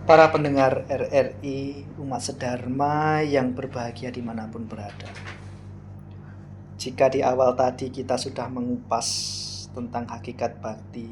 Para pendengar RRI, umat sedharma yang berbahagia dimanapun berada. Jika di awal tadi kita sudah mengupas tentang hakikat bakti,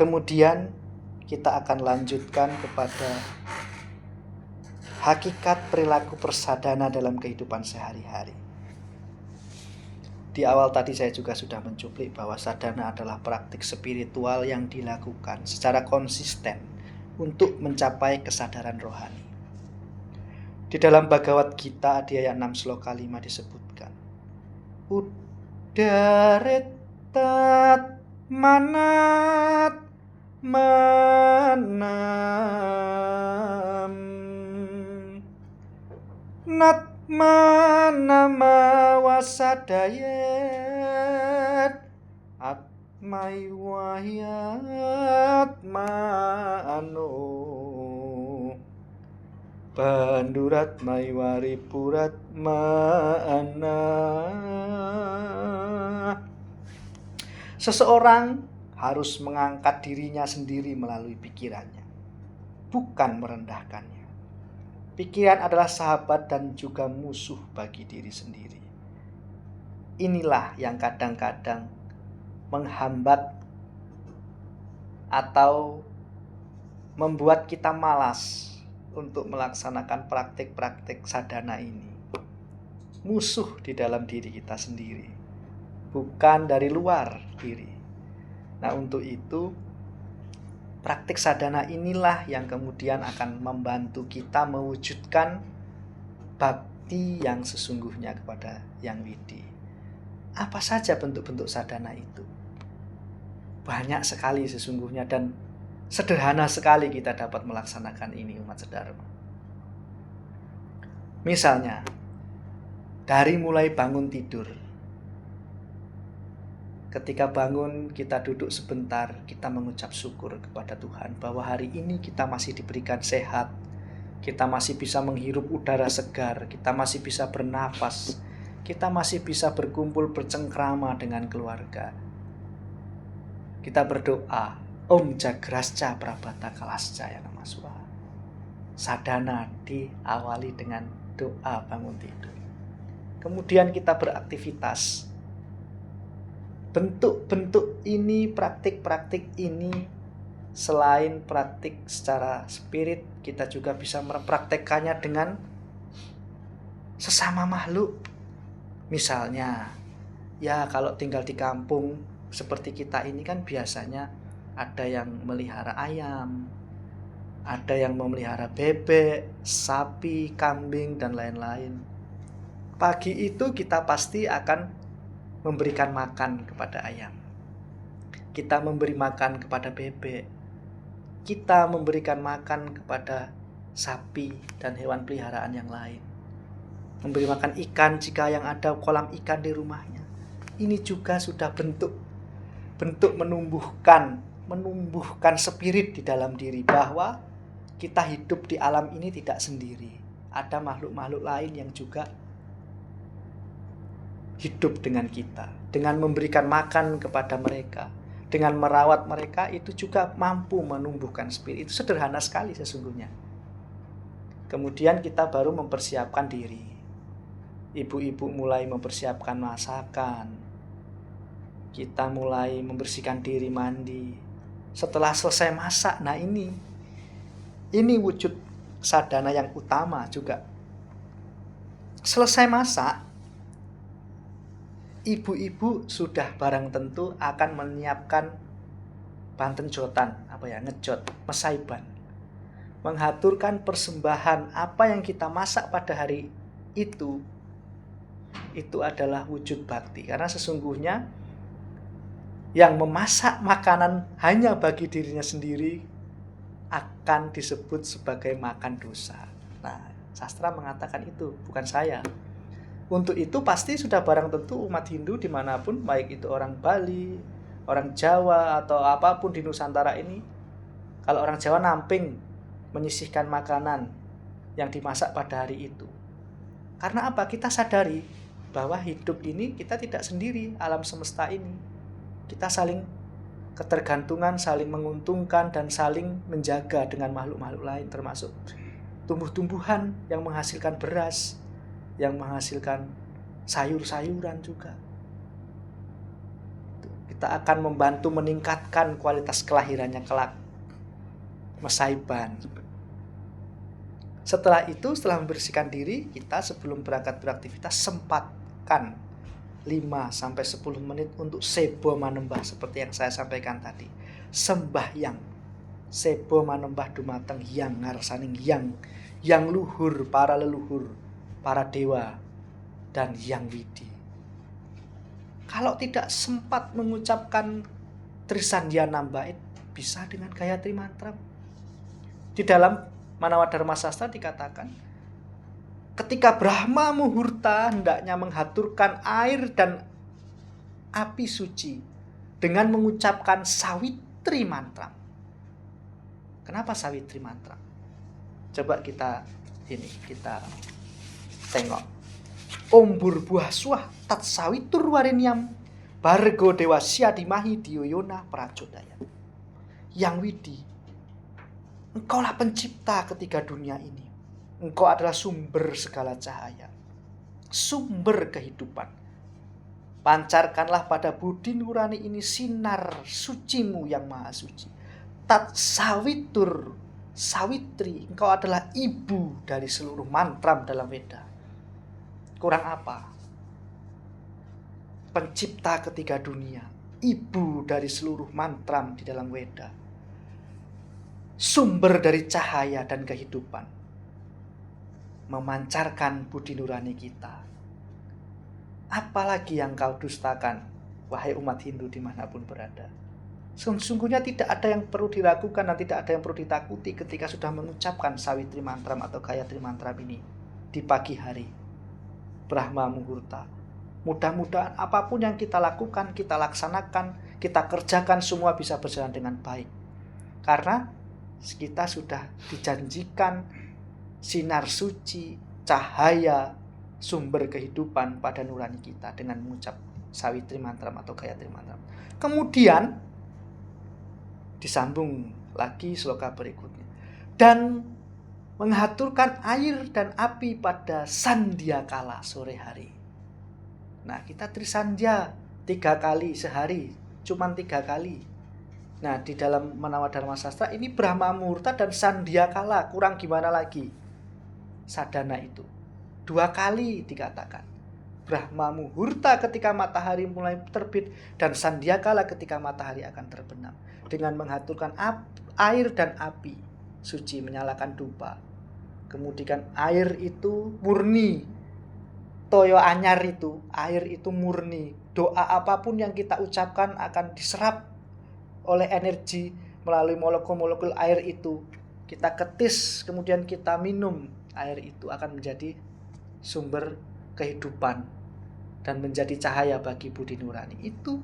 kemudian kita akan lanjutkan kepada hakikat perilaku persadana dalam kehidupan sehari-hari. Di awal tadi saya juga sudah mencuplik bahwa sadhana adalah praktik spiritual yang dilakukan secara konsisten untuk mencapai kesadaran rohani. Di dalam Bhagavad Gita di ayat 6 sloka 5 disebutkan, Udaretat manat manam natmanama wasadayat atmaiwayat mano bandurat maiwari purat mana. Seseorang harus mengangkat dirinya sendiri melalui pikirannya, bukan merendahkannya. Pikiran adalah sahabat dan juga musuh bagi diri sendiri. Inilah yang kadang-kadang menghambat atau membuat kita malas untuk melaksanakan praktik-praktik sadhana ini. Musuh di dalam diri kita sendiri, bukan dari luar diri. Nah, untuk itu praktik sadhana inilah yang kemudian akan membantu kita mewujudkan bakti yang sesungguhnya kepada Yang Widi. Apa saja bentuk-bentuk sadhana itu? Banyak sekali sesungguhnya dan sederhana sekali kita dapat melaksanakan ini, umat sedharma. Misalnya, dari mulai bangun tidur. Ketika bangun, kita duduk sebentar, kita mengucap syukur kepada Tuhan bahwa hari ini kita masih diberikan sehat, kita masih bisa menghirup udara segar, kita masih bisa bernafas, kita masih bisa berkumpul bercengkrama dengan keluarga. Kita berdoa, Om Jagrasca Prabhata Kalasca ya nama Swaha. Sadhana diawali dengan doa bangun tidur. Kemudian kita beraktivitas. Bentuk-bentuk ini, praktik-praktik ini, selain praktik secara spirit, kita juga bisa mempraktekkannya dengan sesama makhluk. Misalnya, ya kalau tinggal di kampung seperti kita ini kan biasanya ada yang melihara ayam, ada yang memelihara bebek, sapi, kambing, dan lain-lain. Pagi itu kita pasti akan memberikan makan kepada ayam. Kita memberi makan kepada bebek. Kita memberikan makan kepada sapi dan hewan peliharaan yang lain. Memberi makan ikan jika yang ada kolam ikan di rumahnya. Ini juga sudah bentuk menumbuhkan spirit di dalam diri bahwa kita hidup di alam ini tidak sendiri. Ada makhluk-makhluk lain yang juga hidup dengan kita. Dengan memberikan makan kepada mereka, dengan merawat mereka, itu juga mampu menumbuhkan spirit. Itu sederhana sekali sesungguhnya. Kemudian kita baru mempersiapkan diri. Ibu-ibu mulai mempersiapkan masakan. Kita mulai membersihkan diri, mandi. Setelah selesai masak, nah ini wujud sadhana yang utama juga. Selesai masak, ibu-ibu sudah barang tentu akan menyiapkan pantenjotan, ngejot, mesaiban. Menghaturkan persembahan apa yang kita masak pada hari itu adalah wujud bakti. Karena sesungguhnya yang memasak makanan hanya bagi dirinya sendiri akan disebut sebagai makan dosa. Nah, sastra mengatakan itu, bukan saya. Untuk itu pasti sudah barang tentu umat Hindu dimanapun, baik itu orang Bali, orang Jawa, atau apapun di Nusantara ini, kalau orang Jawa namping menyisihkan makanan yang dimasak pada hari itu. Karena apa? Kita sadari bahwa hidup ini kita tidak sendiri, alam semesta ini. Kita saling ketergantungan, saling menguntungkan, dan saling menjaga dengan makhluk-makhluk lain, termasuk tumbuh-tumbuhan yang menghasilkan beras, yang menghasilkan sayur-sayuran juga. Kita akan membantu meningkatkan kualitas kelahirannya kelak, Masaiban. Setelah itu, setelah membersihkan diri, kita sebelum berangkat beraktivitas sempatkan 5-10 menit untuk sebo manembah seperti yang saya sampaikan tadi. Sembahyang sebo manembah dumateng Hyang ngarsaning yang luhur, para leluhur, para dewa, dan Hyang Widi. Kalau tidak sempat mengucapkan Trisandhyana Bait, bisa dengan Gayatri Mantra. Di dalam Manawa Dharma Sastra dikatakan, ketika Brahma Muhurta hendaknya menghaturkan air dan api suci dengan mengucapkan Sawitri Mantra. Kenapa Sawitri Mantra? Coba kita tengok. Om Burbuah Swah Tat Sawitur Warinyam Bargo Dewasya Dimahi Diyoyona Pracodaya. Yang Widi, Engkaulah pencipta ketiga dunia ini. Engkau adalah sumber segala cahaya, sumber kehidupan. Pancarkanlah pada budi nurani ini sinar sucimu yang maha suci. Tat Sawitur, Sawitri, engkau adalah ibu dari seluruh mantram dalam Weda. Kurang apa? Pencipta ketiga dunia, ibu dari seluruh mantram di dalam Weda. Sumber dari cahaya dan kehidupan, memancarkan budi nurani kita. Apalagi yang kau dustakan, wahai umat Hindu dimanapun berada. Sesungguhnya tidak ada yang perlu diragukan dan tidak ada yang perlu ditakuti ketika sudah mengucapkan Sawitri Mantram atau Gayatri Mantram ini di pagi hari Brahma Muhurta. Mudah-mudahan apapun yang kita lakukan, kita laksanakan, kita kerjakan, semua bisa berjalan dengan baik. Karena kita sudah dijanjikan sinar suci, cahaya, sumber kehidupan pada nurani kita dengan mengucap Sawitri Mantram atau Gayatri Mantram. Kemudian disambung lagi sloka berikutnya. Dan menghaturkan air dan api pada sandiakala sore hari. Nah, kita trisandhya 3 kali sehari, cuman 3 kali. Nah, di dalam Manawa Dharma Sastra ini Brahma Muhurta dan sandiakala, kurang gimana lagi sadana itu. 2 kali dikatakan. Brahma Muhurta ketika matahari mulai terbit dan sandiakala ketika matahari akan terbenam. Dengan menghaturkan air dan api suci, menyalakan dupa. Kemudian air itu murni. Toyo anyar itu, air itu murni. Doa apapun yang kita ucapkan akan diserap oleh energi melalui molekul-molekul air itu. Kita ketis, kemudian kita minum. Air itu akan menjadi sumber kehidupan dan menjadi cahaya bagi budi nurani. Itu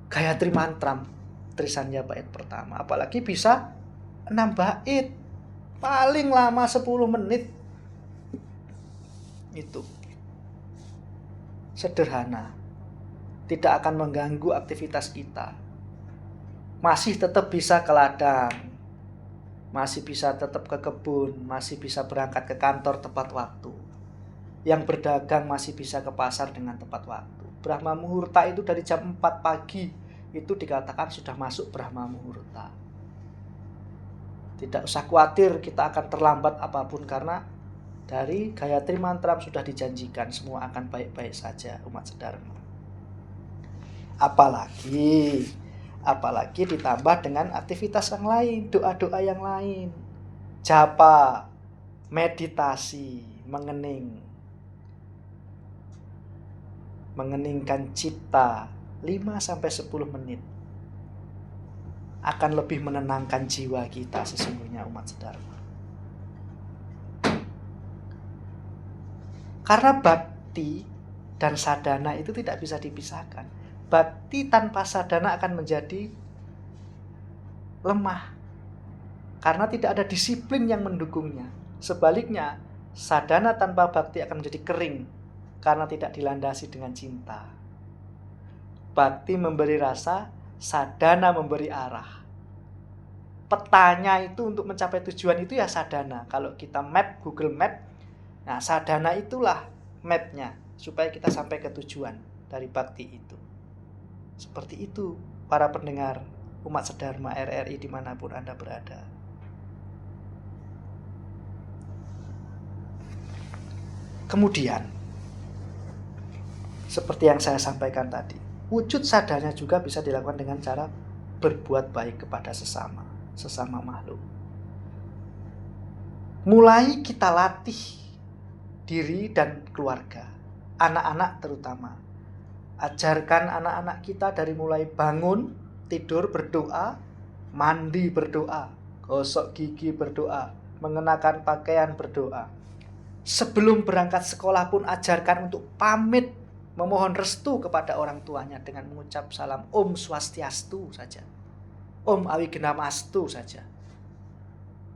Gayatri Mantram Trisandhya bait pertama. Apalagi bisa 6 bait, paling lama 10 menit. Itu sederhana, tidak akan mengganggu aktivitas kita. Masih tetap bisa ke ladang, masih bisa tetap ke kebun, masih bisa berangkat ke kantor tepat waktu. Yang berdagang masih bisa ke pasar dengan tepat waktu. Brahma Muhurta itu dari jam 4 pagi itu dikatakan sudah masuk Brahma Muhurta. Tidak usah khawatir kita akan terlambat apapun, karena dari Gayatri Mantram sudah dijanjikan semua akan baik-baik saja, umat sedharma. Apalagi ditambah dengan aktivitas yang lain, doa-doa yang lain, japa, meditasi, mengeningkan cipta 5-10 menit akan lebih menenangkan jiwa kita sesungguhnya, umat sedharma. Karena bhakti dan sadhana itu tidak bisa dipisahkan. Bhakti tanpa sadhana akan menjadi lemah karena tidak ada disiplin yang mendukungnya. Sebaliknya, sadhana tanpa bhakti akan menjadi kering karena tidak dilandasi dengan cinta. Bhakti memberi rasa, Sadhana memberi arah. Petanya itu untuk mencapai tujuan itu ya sadhana. Kalau kita map, Google Map, nah sadhana itulah mapnya supaya kita sampai ke tujuan dari bakti itu. Seperti itu para pendengar umat sedharma RRI dimanapun Anda berada. Kemudian, seperti yang saya sampaikan tadi, wujud sadhana juga bisa dilakukan dengan cara berbuat baik kepada sesama makhluk. Mulai kita latih diri dan keluarga, anak-anak terutama. Ajarkan anak-anak kita dari mulai bangun, tidur berdoa, mandi berdoa, gosok gigi berdoa, mengenakan pakaian berdoa. Sebelum berangkat sekolah pun ajarkan untuk pamit, memohon restu kepada orang tuanya dengan mengucap salam Om Swastiastu saja. Om Awigenamastu saja.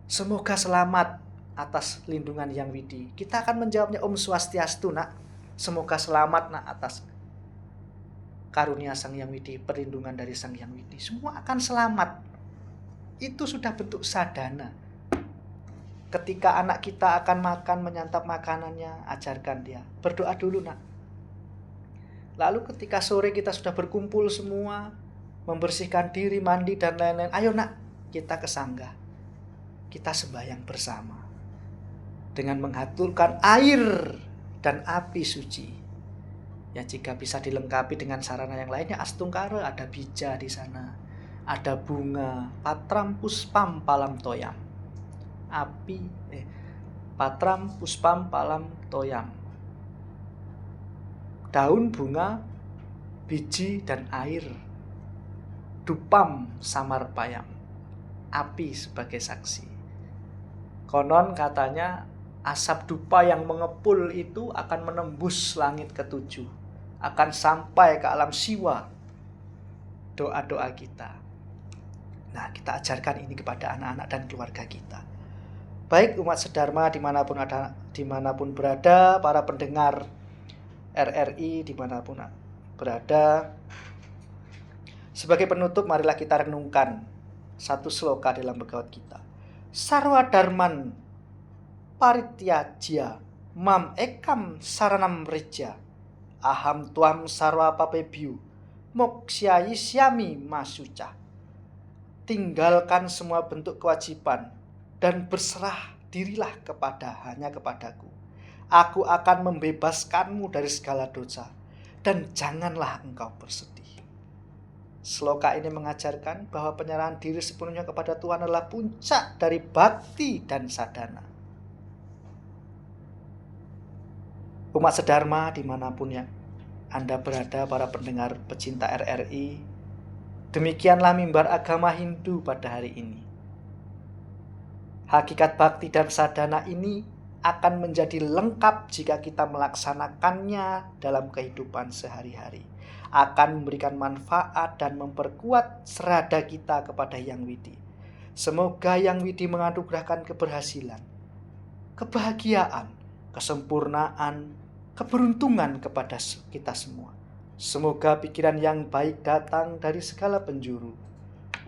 Semoga selamat atas lindungan Yang Widi. Kita akan menjawabnya Om Swastiastu, Nak. Semoga selamat, Nak, atas karunia Sang Yang Widi, perlindungan dari Sang Yang Widi. Semua akan selamat. Itu sudah bentuk sadhana. Ketika anak kita akan makan, menyantap makanannya, ajarkan dia. Berdoa dulu, Nak. Lalu ketika sore kita sudah berkumpul semua, membersihkan diri, mandi, dan lain-lain. Ayo, Nak, kita ke sangga. Kita sembahyang bersama. Dengan mengaturkan air dan api suci. Ya, jika bisa dilengkapi dengan sarana yang lainnya, astungkara, ada bija di sana. Ada bunga, patram puspam palam toyam. Patram puspam palam toyam. Daun, bunga, biji, dan air. Dupam samarpayam. Api sebagai saksi. Konon katanya asap dupa yang mengepul itu akan menembus langit ketujuh. Akan sampai ke alam siwa. Doa-doa kita. Nah, kita ajarkan ini kepada anak-anak dan keluarga kita. Baik umat sedharma dimanapun berada, para pendengar RRI dimanapun berada. Sebagai penutup, marilah kita renungkan satu sloka dalam Bhagavad Gita. Sarwa dharman parityajya mam ekam saranam reja aham tuam sarwa papebyu moksyaisyami masuca. Tinggalkan semua bentuk kewajiban dan berserah dirilah hanya kepadaku. Aku akan membebaskanmu dari segala dosa dan janganlah engkau bersedih. Sloka ini mengajarkan bahwa penyerahan diri sepenuhnya kepada Tuhan adalah puncak dari bakti dan sadhana. Umat sedharma dimanapun yang Anda berada, para pendengar pecinta RRI, demikianlah mimbar agama Hindu pada hari ini. Hakikat bakti dan sadhana ini akan menjadi lengkap jika kita melaksanakannya dalam kehidupan sehari-hari. Akan memberikan manfaat dan memperkuat serada kita kepada Yang Widi. Semoga Yang Widi menganugerahkan keberhasilan, kebahagiaan, kesempurnaan, keberuntungan kepada kita semua. Semoga pikiran yang baik datang dari segala penjuru.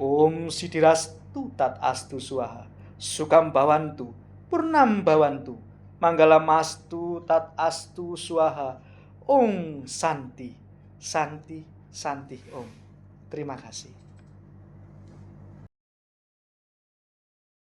Om Siddhirastu Tat Astu Swaha. Sukam Bhavantu, Purnam Bhavantu, Mangalamastu Tat Astu Swaha. Om Santi, Santi, Santi Om. Terima kasih.